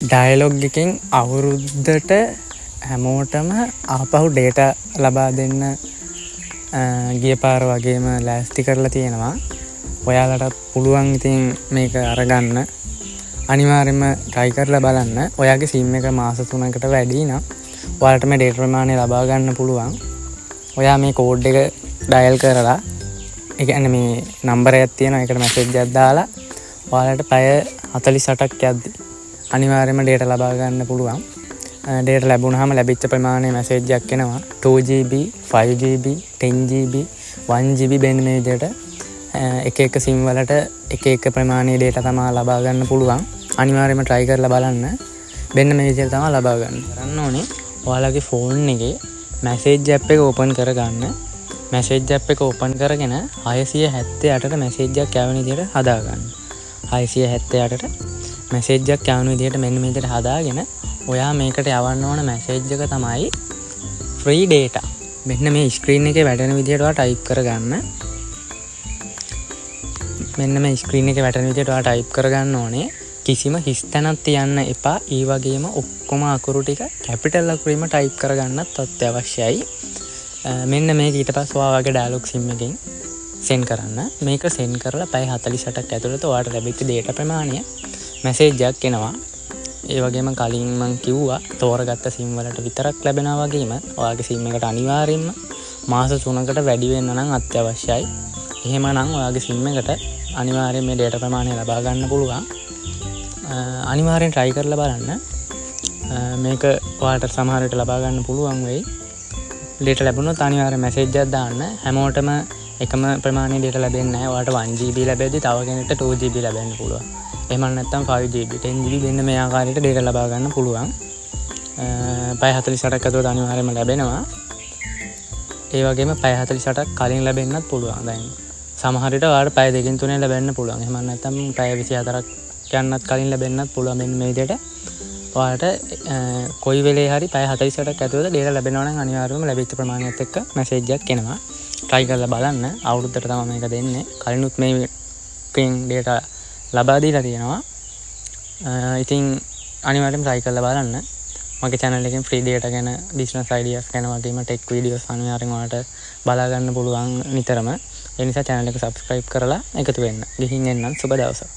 Dialogue එකෙන් අවුරුද්දට හැමෝටම ආපහු ඩේටා ලබා දෙන්න ගිය පාර වගේම ලෑස්ති කරලා තියෙනවා. ඔයාලටත් පුළුවන් ඉතින් මේක අරගන්න. අනිවාර්යයෙන්ම try කරලා බලන්න. ඔයාගේ SIM එක මාස 3කට වැඩි නම් ඔයාලට මේ ඩේටා ප්‍රමාණය ලබා ගන්න පුළුවන්. ඔයා මේ කෝඩ් එක ඩයල් කරලා ඒ කියන්නේ මේ නම්බර් එකක් තියෙනවා. ඒකට මැසේජ් එකක් දාලා ඔයාලට පැය 48ක් යද්දි අනිවාර්යයෙන්ම ඩේටා ලබා ගන්න පුළුවන්. ඩේටා ලැබුණාම ලැබිච්ච ප්‍රමාණය මැසේජ් එකක් එනවා. 2GB 5GB 10GB 1GB බෙන් මේ විදිහට එක එක SIM වලට එක එක ප්‍රමාණයේ ඩේටා තමයි ලබා ගන්න පුළුවන්. අනිවාර්යයෙන්ම try කරලා බලන්න. මෙන්න මේ විදිහට තමයි ලබා ගන්න. කරන්න ඕනේ ඔයාලගේ ෆෝන් එකේ මැසේජ් ඇප් එක ඕපන් කරගන්න. මැසේජ් ඇප් එක ඕපන් කරගෙන 678ට මැසේජ් එකක් යවන විදිහට හදා ගන්න. 678ට මැසේජ් එකක් යවන විදිහට මෙන්න මේ විදිහට හදාගෙන ඔයා මේකට යවන්න ඕන මැසේජ් එක තමයි free data. මෙන්න මේ ස්ක්‍රීන් එකේ වැටෙන විදිහට ඔයා ටයිප් කරගන්න. මෙන්න මේ ස්ක්‍රීන් එකේ වැටෙන විදිහට ඔයා ටයිප් කරගන්න ඕනේ. කිසිම හිස් තැනක් තියන්න එපා. ඒ වගේම ඔක්කොම අකුරු ටික කැපිටල් අකුරින්ම ටයිප් කරගන්නත් අත්‍යවශ්‍යයි. මෙන්න මේක ඊට පස්සේ ඔයාගේ ඩයලොග් SIM එකෙන් සෙන්ඩ් කරන්න. මේක සෙන්ඩ් කරලා පැය 48ක් ඇතුළත ඔයාලට ලැබිච්ච data ප්‍රමාණය මැසේජ් එකක් එනවා. ඒ වගේම කලින් මම කිව්වා තෝරගත්ත SIM වලට විතරක් ලැබෙනවා වගේම ඔයාගේ SIM එකට අනිවාර්යයෙන්ම මාස 3කට වැඩි වෙන්න නම් අත්‍යවශ්‍යයි. එහෙමනම් ඔයාගේ SIM එකට අනිවාර්යයෙන් මේ data ප්‍රමාණය ලබා ගන්න පුළුවන්. අනිවාර්යෙන් try කරලා බලන්න. මේක ඔයාලට සමහර විට ලබා ගන්න පුළුවන් වෙයි. data ලැබුණොත් අනිවාර්යෙන් මැසේජ් එකක් දාන්න. හැමෝටම එකම ප්‍රමාණයේ data ලැබෙන්නේ නැහැ. ඔයාලට 1GB ලැබෙද්දි තව කෙනෙක්ට 2GB ලැබෙන්න පුළුවන්. එහෙම නැත්නම් 5GB 10GB වෙන මේ ආකාරයට data ලබා ගන්න පුළුවන්. පැය 48ක් ඇතුළත අනිවාර්යයෙන්ම ලැබෙනවා. ඒ වගේම පැය 48ක් කලින් ලැබෙන්නත් පුළුවන්. දැන් සමහර විට ඔයාලට පැය 2කින් 3 ලැබෙන්න පුළුවන්. එහෙම නැත්නම් පැය 24ක් යන්නත් කලින් ලැබෙන්නත් පුළුවන්. මෙන්න මේ විදිහට ඔයාලට කොයි වෙලේ හරි පැය 48ක් ඇතුළත data ලැබෙනවා නම් අනිවාර්යයෙන්ම ලැබිච්ච ප්‍රමාණයත් එක්ක මැසේජ් එකක් එනවා. try කරලා බලන්න. අවුරුද්දට තමයි මේක දෙන්නේ. කලිනුත් මේකෙන් data ලබා දීලා තියෙනවා. ඉතින් අනිවාර්යයෙන්ම try කරලා බලන්න. මගේ channel එකෙන් free data ගැන business ideas ගැන වගේම tech videos අනිවාර්යෙන් ඔයාලට බලා ගන්න පුළුවන් නිතරම. ඒ නිසා channel එක subscribe කරලා එකතු වෙන්න. ගිහින් එන්නම්. සුබ දවසක්.